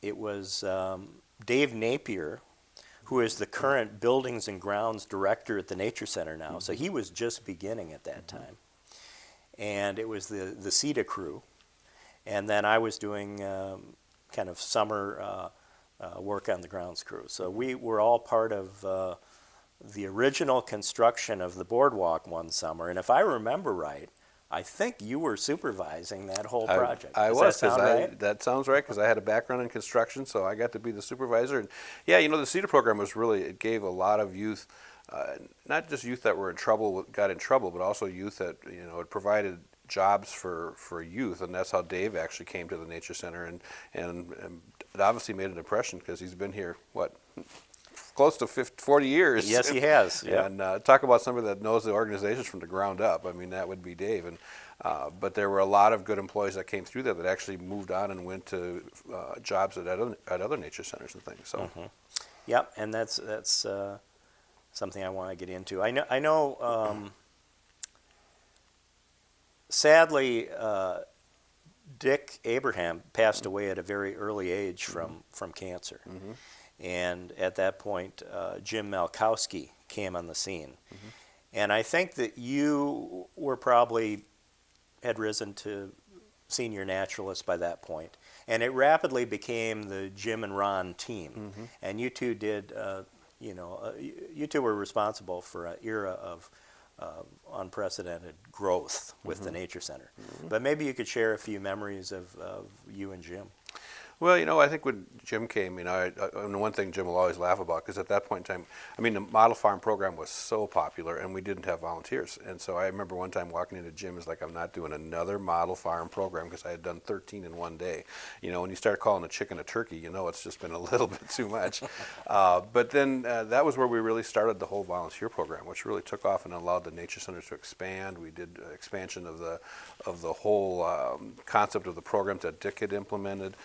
it was Dave Napier, who is the current Buildings and Grounds Director at the Nature Center now. So he was just beginning at that time. And it was the CETA crew. And then I was doing kind of summer work on the grounds crew. So we were all part of the original construction of the boardwalk one summer. And if I remember right, I think you were supervising that whole project. I Does was. that sound right? That sounds right, because I had a background in construction, so I got to be the supervisor. And yeah, the CETA program was it gave a lot of youth, not just youth that were got in trouble, but also youth that, it provided jobs for youth, and that's how Dave actually came to the Nature Center, and it obviously made an impression, because he's been here, close to 40 years. Yes, he has. Yep. And talk about somebody that knows the organizations from the ground up. I mean, that would be Dave. And but there were a lot of good employees that came through there that actually moved on and went to jobs at other nature centers and things. So, Yep, and that's something I want to get into. I know. Sadly, Dick Abraham passed away at a very early age from cancer. And at that point, Jim Mallowski came on the scene. And I think that you were had risen to senior naturalist by that point. And it rapidly became the Jim and Ron team. And you two did, you two were responsible for an era of unprecedented growth with the Nature Center. But maybe you could share a few memories of you and Jim. Well, I think when Jim came, and one thing Jim will always laugh about, because at that point in time, the model farm program was so popular, and we didn't have volunteers. And so I remember one time walking into Jim, is like, I'm not doing another model farm program, because I had done 13 in one day. When you start calling a chicken a turkey, it's just been a little bit too much. But then that was where we really started the whole volunteer program, which really took off and allowed the nature center to expand. We did expansion of the whole concept of the programs that Dick had implemented.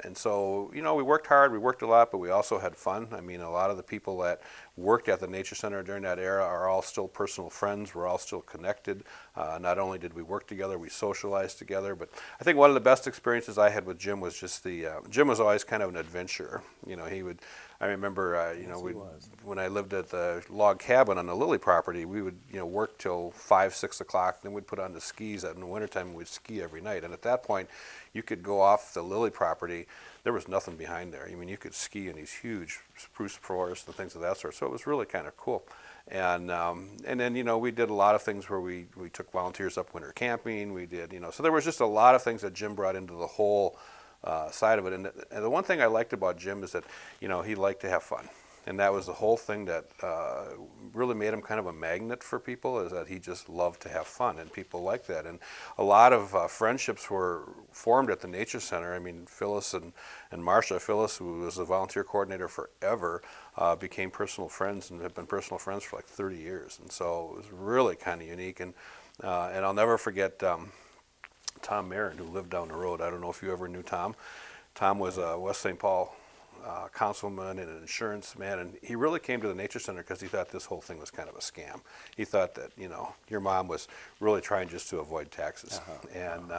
And so, we worked hard, we worked a lot, but we also had fun. A lot of the people that worked at the Nature Center during that era are all still personal friends. We're all still connected. Not only did we work together, we socialized together. But I think one of the best experiences I had with Jim was just Jim was always kind of an adventurer. I remember, when I lived at the log cabin on the Lilly property, we would, work till 5, 6 o'clock. Then we'd put on the skis. In the wintertime, we'd ski every night. And at that point, you could go off the Lilly property. There was nothing behind there. You could ski in these huge spruce forests and things of that sort. So it was really kind of cool. And then, we did a lot of things where we took volunteers up winter camping. We did, so there was just a lot of things that Jim brought into the whole side of it. And the one thing I liked about Jim is that, he liked to have fun. And that was the whole thing that really made him kind of a magnet for people, is that he just loved to have fun, and people like that. And a lot of friendships were formed at the Nature Center. Phyllis and Marcia. Phyllis, who was a volunteer coordinator forever, became personal friends and have been personal friends for like 30 years. And so it was really kind of unique. And I'll never forget Tom Marin, who lived down the road. I don't know if you ever knew Tom. Tom was a West St. Paul councilman and an insurance man, and he really came to the Nature Center because he thought this whole thing was kind of a scam. He thought that, your mom was really trying just to avoid taxes, and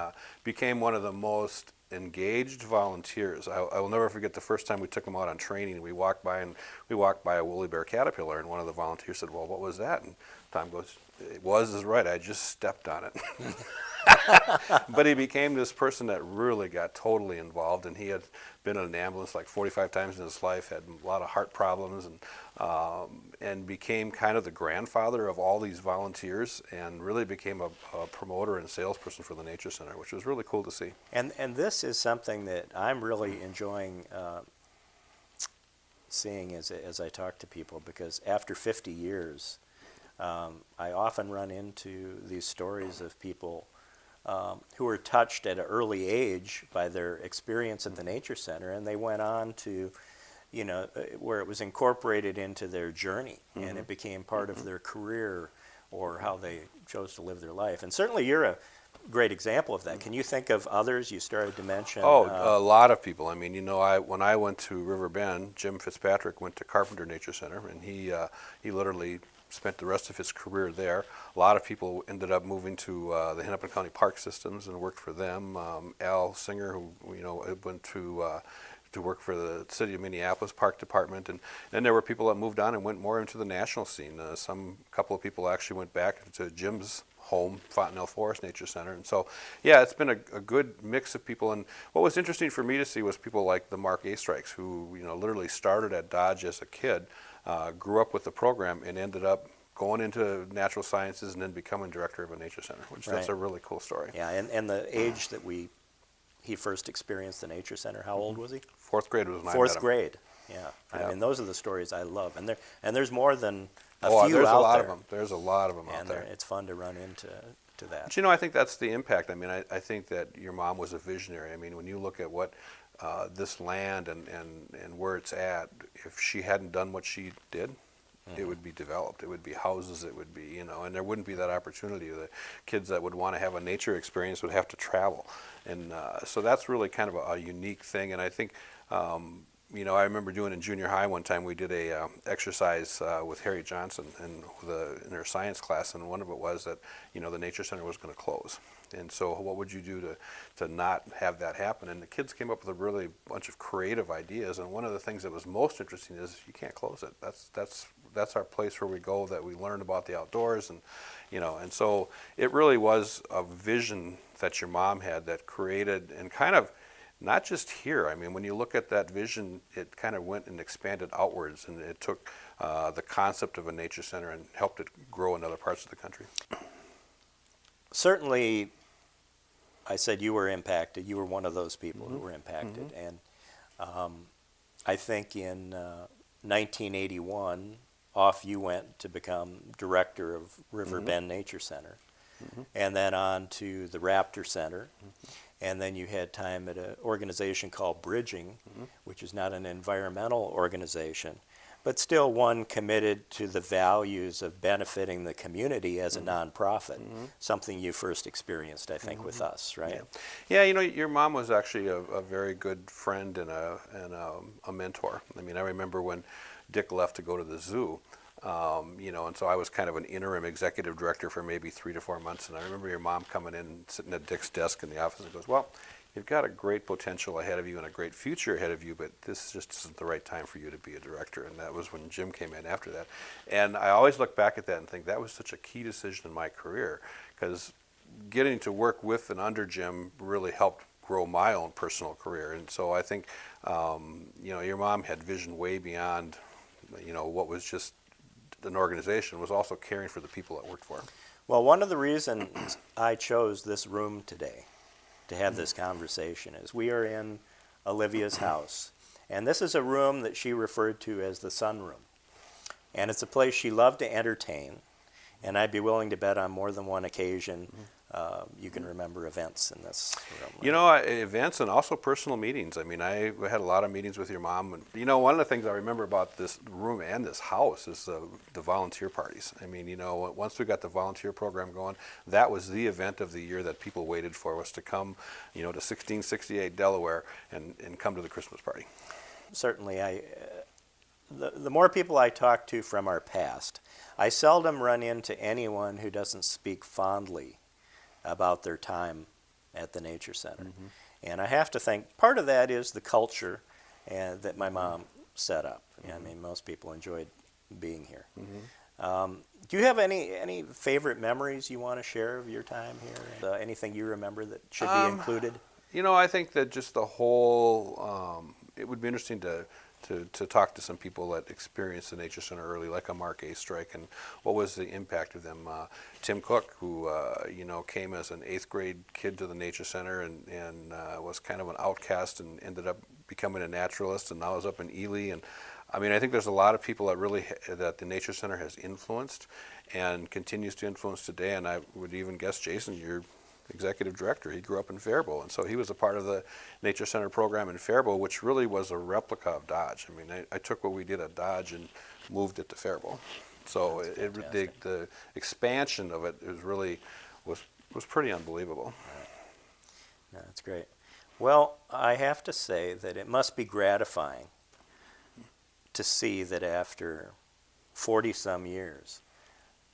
became one of the most engaged volunteers. I will never forget the first time we took him out on training. We walked by a woolly bear caterpillar, and one of the volunteers said, "Well, what was that?" And Tom goes, "It is right. I just stepped on it." But he became this person that really got totally involved, and he had been in an ambulance like 45 times in his life, had a lot of heart problems, and became kind of the grandfather of all these volunteers, and really became a promoter and salesperson for the Nature Center, which was really cool to see. And this is something that I'm really enjoying seeing as I talk to people, because after 50 years, I often run into these stories of people who were touched at an early age by their experience at the Nature Center, and they went on to, where it was incorporated into their journey, and it became part of their career or how they chose to live their life. And certainly you're a great example of that. Can you think of others you started to mention? A lot of people. When I went to River Bend, Jim Fitzpatrick went to Carpenter Nature Center, and he literally spent the rest of his career there. A lot of people ended up moving to the Hennepin County Park Systems and worked for them. Al Singer, who went to work for the City of Minneapolis Park Department, and then there were people that moved on and went more into the national scene. Couple of people actually went back to Jim's home, Fontenelle Forest Nature Center. And so, yeah, it's been a good mix of people. And what was interesting for me to see was people like the Mark A. Strikes, who literally started at Dodge as a kid, grew up with the program, and ended up going into natural sciences and then becoming director of a nature center, which that's a really cool story. Yeah, and the age that he first experienced the Nature Center, how old was he? 4th grade was when I met him. 4th grade, yeah. Those are the stories I love. And there's more than a few there's out a lot there. of them. There's a lot of them out And there. it's fun to run into that. But I think that's the impact. I think that your mom was a visionary. When you look at what this land and where it's at, if she hadn't done what she did, it would be developed. It would be houses. It would be, and there wouldn't be that opportunity. The kids that would want to have a nature experience would have to travel. And so that's really kind of a unique thing. And I think, I remember doing in junior high one time, we did a exercise with Harry Johnson in her science class, and one of it was that, the Nature Center was going to close. And so what would you do to not have that happen? And the kids came up with a really bunch of creative ideas, and one of the things that was most interesting is you can't close it. That's our place where we go, that we learn about the outdoors, and so it really was a vision that your mom had that created, and kind of not just here. When you look at that vision, it kind of went and expanded outwards, and it took the concept of a nature center and helped it grow in other parts of the country. Certainly, I said you were impacted. You were one of those people who were impacted. And I think in 1981, off you went to become director of River Bend Nature Center, and then on to the Raptor Center. And then you had time at an organization called Bridging, which is not an environmental organization, but still one committed to the values of benefiting the community as a nonprofit, something you first experienced, I think, with us, right? Yeah, you know, your mom was actually a very good friend and a mentor. I mean, I remember when Dick left to go to the zoo, you know, and so I was kind of an interim executive director for maybe 3 to 4 months, and I remember your mom coming in, sitting at Dick's desk in the office, and goes, well, you've got a great potential ahead of you and a great future ahead of you, but this just isn't the right time for you to be a director. And that was when Jim came in after that. And I always look back at that and think that was such a key decision in my career, because getting to work with and under Jim really helped grow my own personal career. And so I think, you know, your mom had vision way beyond, you know, what was just an organization, was also caring for the people that worked for her. Well, one of the reasons I chose this room today to have this conversation is we are in Olivia's house, and this is a room that she referred to as the sunroom, and it's a place she loved to entertain, and I'd be willing to bet on more than one occasion you can remember events in this room. You know, events and also personal meetings. I mean, I had a lot of meetings with your mom. And, you know, one of the things I remember about this room and this house is the volunteer parties. I mean, you know, once we got the volunteer program going, that was the event of the year that people waited for, was to come, you know, to 1668 Delaware and come to the Christmas party. Certainly, the more people I talk to from our past, I seldom run into anyone who doesn't speak fondly about their time at the Nature Center. And I have to think part of that is the culture that my mom set up. I mean, most people enjoyed being here. Do you have any favorite memories you want to share of your time here? Anything you remember that should be included? You know, I think that just the whole, it would be interesting to talk to some people that experienced the Nature Center early, like a Mark A. Strike, and what was the impact of them. Tim Cook, who you know, came as an 8th grade kid to the Nature Center and was kind of an outcast and ended up becoming a naturalist, and now is up in Ely. And I mean, I think there's a lot of people that really that the Nature Center has influenced and continues to influence today. And I would even guess, Jason, you're executive director. He grew up in Faribault, and so he was a part of the Nature Center program in Faribault, which really was a replica of Dodge. I mean, I took what we did at Dodge and moved it to Faribault. So the expansion of it was pretty unbelievable. No, that's great. Well, I have to say that it must be gratifying to see that after 40-some years,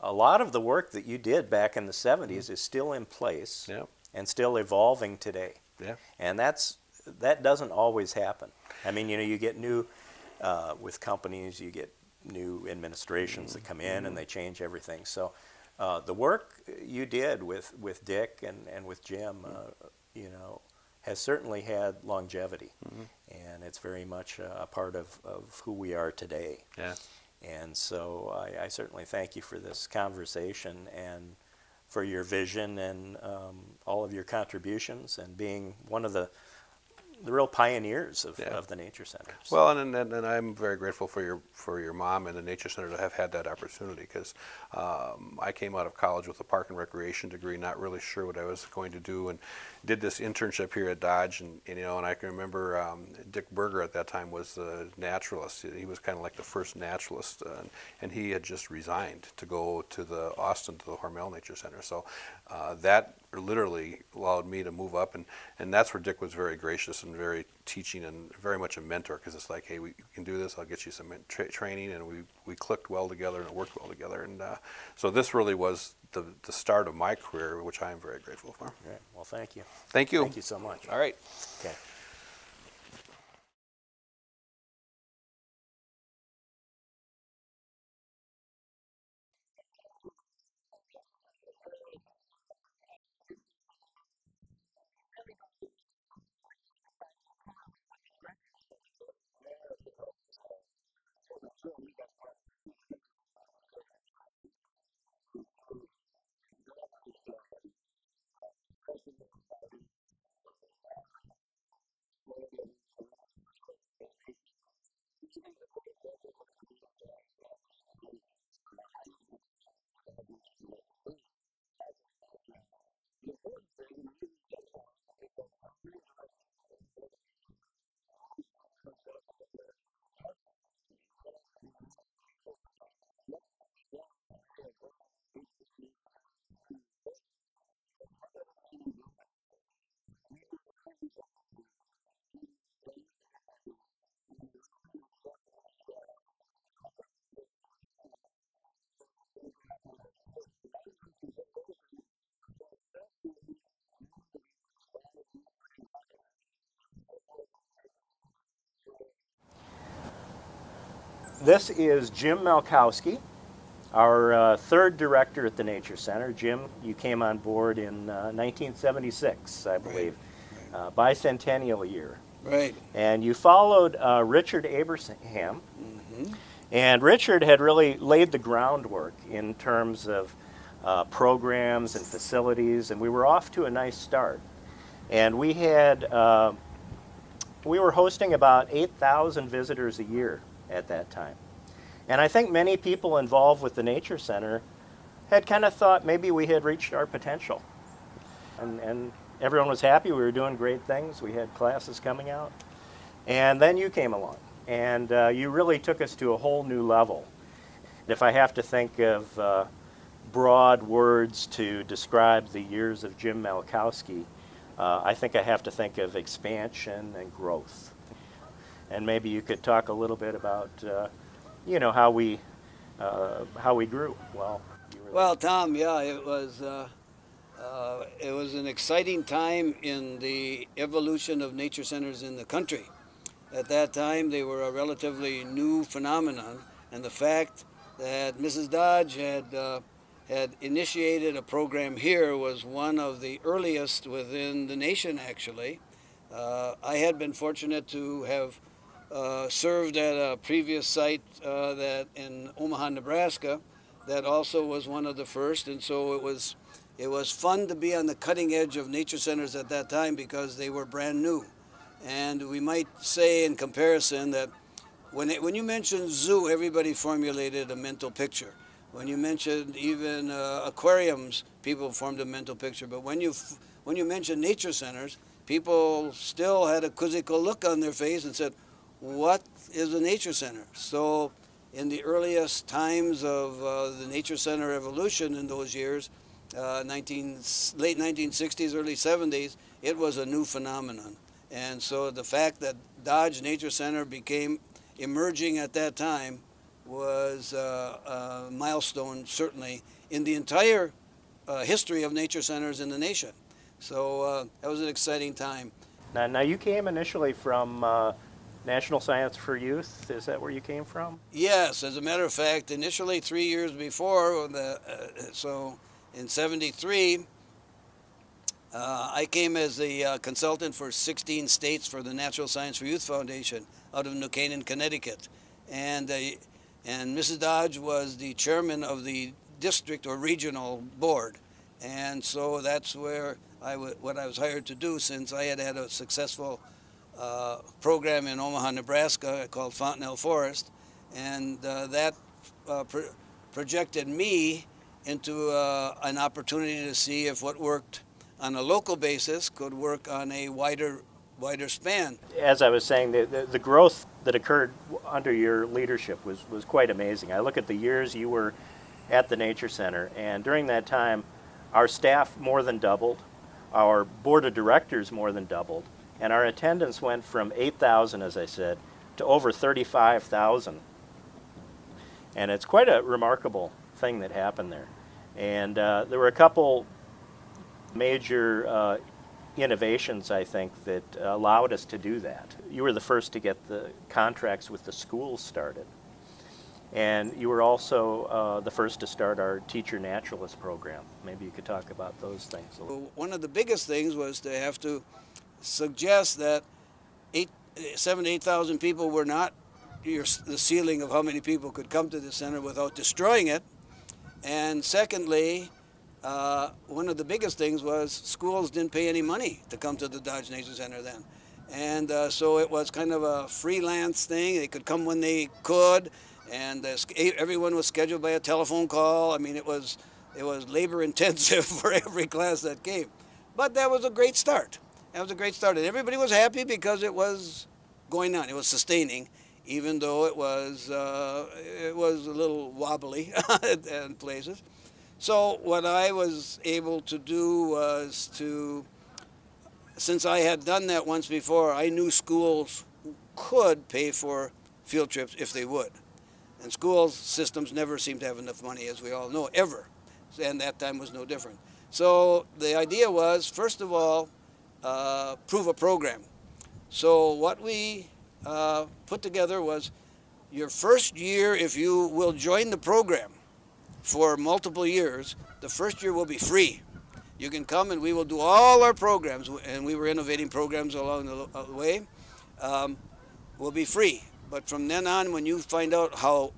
a lot of the work that you did back in the 70s is still in place and still evolving today. Yeah. And that doesn't always happen. I mean, you know, you get new, with companies, you get new administrations that come in and they change everything. So the work you did with Dick and with Jim, you know, has certainly had longevity. And it's very much a part of who we are today. Yeah. And so I certainly thank you for this conversation and for your vision and all of your contributions and being one of the real pioneers of the Nature Center. So. Well, and I'm very grateful for your mom and the Nature Center to have had that opportunity, because I came out of college with a park and recreation degree, not really sure what I was going to do, and did this internship here at Dodge, and you know, and I can remember Dick Berger at that time was the naturalist. He was kind of like the first naturalist, and he had just resigned to go to the Hormel Nature Center. So that literally allowed me to move up, and that's where Dick was very gracious and very teaching and very much a mentor, because it's like, hey, we can do this, I'll get you some training, and we clicked well together and it worked well together. And so this really was the start of my career, which I am very grateful for. Great. Well, thank you. Thank you. Thank you so much. All right. Okay. This is Jim Mallowski, our third director at the Nature Center. Jim, you came on board in 1976, I believe, bicentennial year. Right. And you followed Richard Abraham. And Richard had really laid the groundwork in terms of programs and facilities, and we were off to a nice start. And we were hosting about 8,000 visitors a year at that time. And I think many people involved with the Nature Center had kind of thought maybe we had reached our potential. And everyone was happy. We were doing great things. We had classes coming out. And then you came along, and you really took us to a whole new level. If I have to think of broad words to describe the years of Jim Mallowski, I think I have to think of expansion and growth. And maybe you could talk a little bit about, how we grew. Well, Tom, yeah, it was an exciting time in the evolution of nature centers in the country. At that time, they were a relatively new phenomenon, and the fact that Mrs. Dodge had initiated a program here was one of the earliest within the nation, actually. I had been fortunate to have served at a previous site that in Omaha, Nebraska, that also was one of the first, and so it was fun to be on the cutting edge of nature centers at that time because they were brand new. And we might say in comparison that when you mentioned zoo, everybody formulated a mental picture. When you mentioned even aquariums, people formed a mental picture. But when you mentioned nature centers, people still had a quizzical look on their face and said, what is a nature center? So in the earliest times of the nature center evolution in those years, late 1960s, early 70s, it was a new phenomenon. And so the fact that Dodge Nature Center became emerging at that time was a milestone, certainly, in the entire history of nature centers in the nation. So that was an exciting time. Now you came initially from National Science for Youth. Is that where you came from? Yes, as a matter of fact, initially 3 years before, so in 73, I came as the consultant for 16 states for the Natural Science for Youth Foundation out of New Canaan, Connecticut. And Mrs. Dodge was the chairman of the district or regional board. And so that's where what I was hired to do, since I had a successful program in Omaha, Nebraska called Fontenelle Forest. And that projected me into an opportunity to see if what worked on a local basis could work on a wider span. As I was saying, the growth that occurred under your leadership was quite amazing. I look at the years you were at the Nature Center, and during that time, our staff more than doubled, our board of directors more than doubled, and our attendance went from 8,000, as I said, to over 35,000. And it's quite a remarkable thing that happened there. And there were a couple major innovations, I think, that allowed us to do that. You were the first to get the contracts with the schools started. And you were also the first to start our Teacher Naturalist program. Maybe you could talk about those things a little. One of the biggest things was to have to suggest that 7,000 to 8,000 people were not the ceiling of how many people could come to the center without destroying it. And secondly, one of the biggest things was schools didn't pay any money to come to the Dodge Nature Center then. And so it was kind of a freelance thing. They could come when they could, and everyone was scheduled by a telephone call. I mean, it was labor intensive for every class that came. But that was a great start. That was a great start. And everybody was happy because it was going on. It was sustaining, even though it was a little wobbly in places. So what I was able to do was since I had done that once before, I knew schools could pay for field trips if they would. And school systems never seem to have enough money, as we all know, ever. And that time was no different. So the idea was, first of all, prove a program. So what we put together was your first year, if you will join the program for multiple years, the first year will be free. You can come and we will do all our programs, and we were innovating programs along the way, will be free. But from then on, when you find out how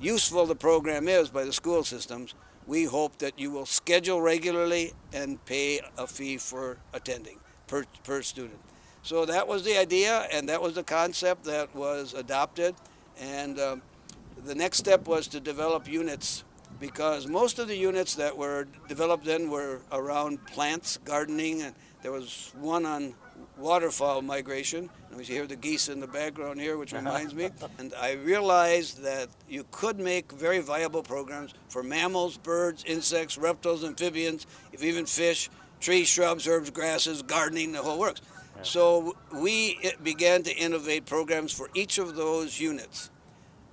useful the program is by the school systems, we hope that you will schedule regularly and pay a fee for attending per student. So that was the idea, and that was the concept that was adopted. And the next step was to develop units, because most of the units that were developed then were around plants, gardening, and there was one on waterfowl migration. And we hear the geese in the background here, which reminds me. And I realized that you could make very viable programs for mammals, birds, insects, reptiles, amphibians, even fish, trees, shrubs, herbs, grasses, gardening, the whole works. Yeah. So we began to innovate programs for each of those units.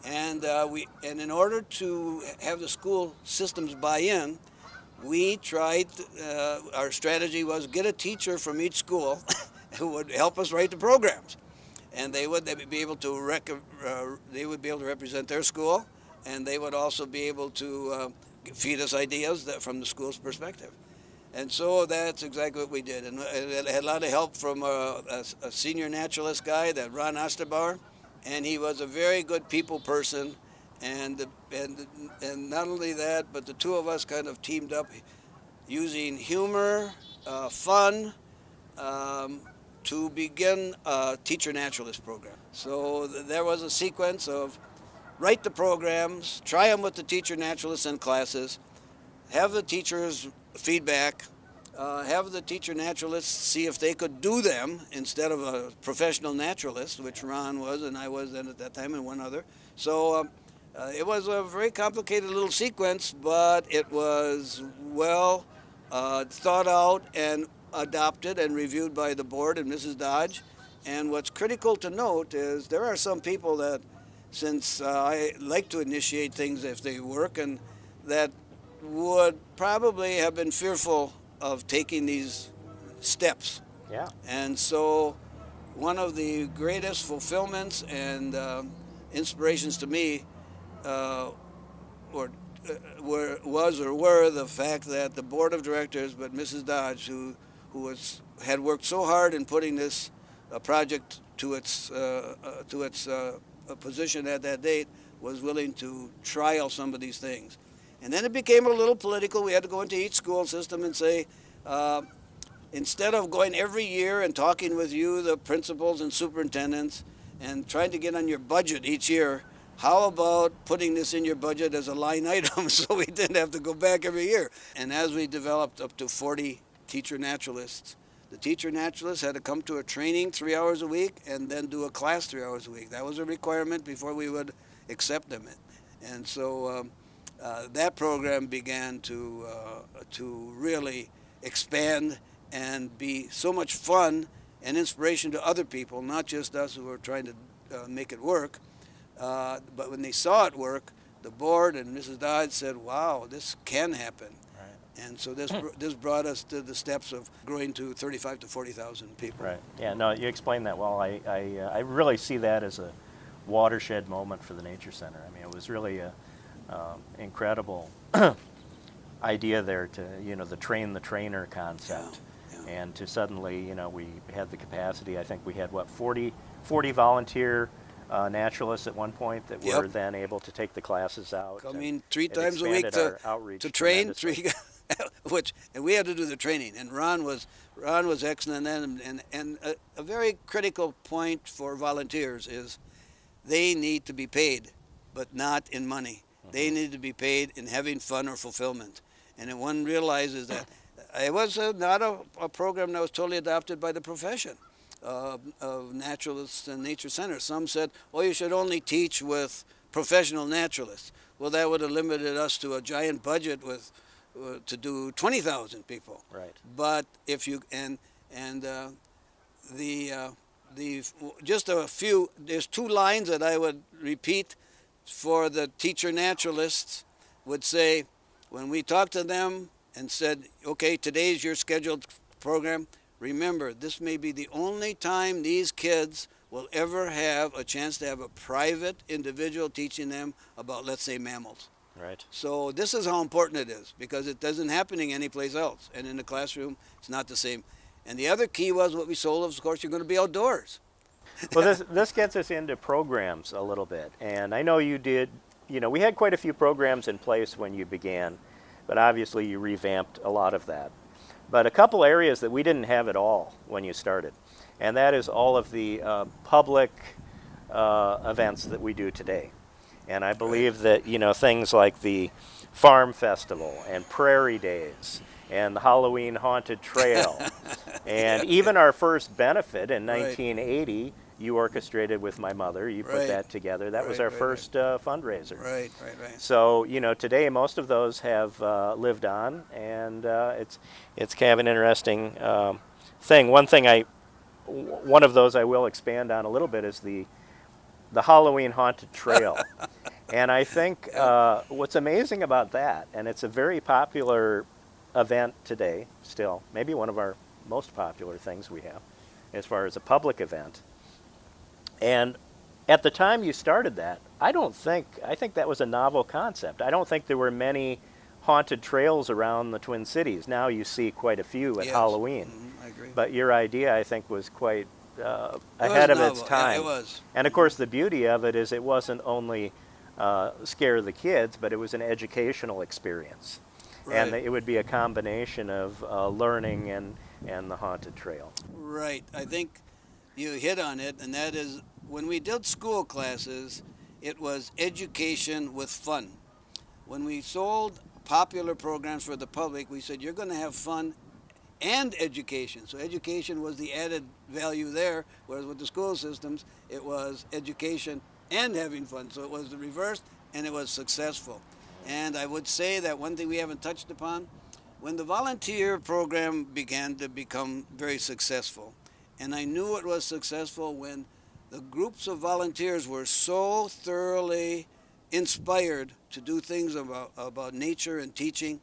And in order to have the school systems buy in, we tried, our strategy was get a teacher from each school who would help us write the programs. And they would be able to represent their school, and they would also be able to feed us ideas from the school's perspective. And so that's exactly what we did. And it had a lot of help from a senior naturalist guy, that Ron Osterbauer, and he was a very good people person. And not only that, but the two of us kind of teamed up using humor, fun, to begin a teacher naturalist program. So there was a sequence of write the programs, try them with the teacher naturalists in classes, have the teachers feedback, have the teacher naturalists see if they could do them instead of a professional naturalist, which Ron was and I was then at that time, and one other. So it was a very complicated little sequence, but it was well thought out and adopted and reviewed by the board and Mrs. Dodge. And what's critical to note is there are some people that, since I like to initiate things if they work, and that would probably have been fearful of taking these steps. Yeah. And so one of the greatest fulfillments and inspirations to me were the fact that the board of directors, but Mrs. Dodge, who had worked so hard in putting this project to its position at that date, was willing to trial some of these things. And then it became a little political. We had to go into each school system and say, instead of going every year and talking with you, the principals and superintendents, and trying to get on your budget each year, how about putting this in your budget as a line item so we didn't have to go back every year? And as we developed up to 40 teacher naturalists, the teacher naturalists had to come to a training 3 hours a week and then do a class 3 hours a week. That was a requirement before we would accept them. And so that program began to really expand and be so much fun and inspiration to other people, not just us who were trying to make it work. But when they saw it work, the board and Mrs. Dodge said, wow, this can happen. Right. And so this brought us to the steps of growing to 35 to 40,000 people. Right. Yeah, no, you explained that well. I really see that as a watershed moment for the Nature Center. I mean, it was really a incredible idea there to, the train the trainer concept. Yeah. And to suddenly, we had the capacity. I think we had, 40 volunteer naturalists at one point that were then able to take the classes out. Coming 3 times a week to train, and we had to do the training. And Ron was excellent then. And a very critical point for volunteers is they need to be paid, but not in money. They need to be paid in having fun or fulfillment. And one realizes that it was not a program that was totally adopted by the profession of naturalists and nature centers. Some said, you should only teach with professional naturalists. Well, that would have limited us to a giant budget to do 20,000 people. Right. But if you just a few, there's 2 lines that I would repeat for the teacher naturalists would say, when we talked to them and said, okay, today's your scheduled program, remember, this may be the only time these kids will ever have a chance to have a private individual teaching them about, let's say, mammals. Right. So this is how important it is, because it doesn't happening anyplace else. And in the classroom, it's not the same. And the other key was what we sold, of course, you're going to be outdoors. Well, this gets us into programs a little bit. And I know you did, we had quite a few programs in place when you began, but obviously you revamped a lot of that. But a couple areas that we didn't have at all when you started, and that is all of the public events that we do today. And I believe that, things like the Farm Festival and Prairie Days and the Halloween Haunted Trail and even our first benefit in 1980, you orchestrated with my mother. You put that together. That was our first fundraiser. Right. So, today most of those have lived on, and it's kind of an interesting thing. One of those I will expand on a little bit is the Halloween Haunted Trail. And I think what's amazing about that, and it's a very popular event today still, maybe one of our most popular things we have as far as a public event. And at the time you started that, I think that was a novel concept. I don't think there were many haunted trails around the Twin Cities. Now you see quite a few at Halloween. Mm-hmm, I agree. But your idea, I think, was quite ahead of its time. Yeah, it was. And of course, the beauty of it is it wasn't only scare the kids, but it was an educational experience. Right. And it would be a combination of learning and the haunted trail. Right. I think you hit on it, and that is when we did school classes, it was education with fun. When we sold popular programs for the public, we said you're going to have fun and education. So education was the added value there, whereas with the school systems, it was education and having fun. So it was the reverse, and it was successful. And I would say that one thing we haven't touched upon, when the volunteer program began to become very successful, and I knew it was successful when the groups of volunteers were so thoroughly inspired to do things about nature and teaching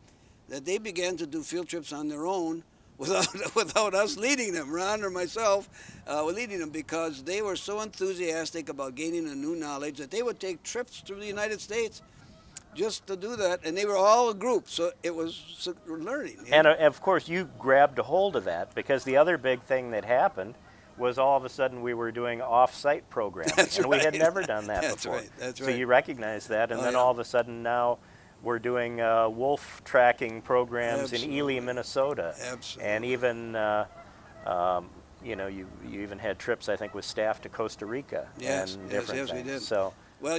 that they began to do field trips on their own without us leading them, Ron or myself, leading them, because they were so enthusiastic about gaining a new knowledge that they would take trips through the United States just to do that, and they were all a group, so it was learning. And of course, you grabbed a hold of that, because the other big thing that happened was all of a sudden we were doing off-site programming, and we had never done that before. That's so right. you recognized that, and then all of a sudden now we're doing wolf tracking programs in Ely, Minnesota. Absolutely. And even, you even had trips, I think, with staff to Costa Rica Yes, and different yes, things. we did. So, well,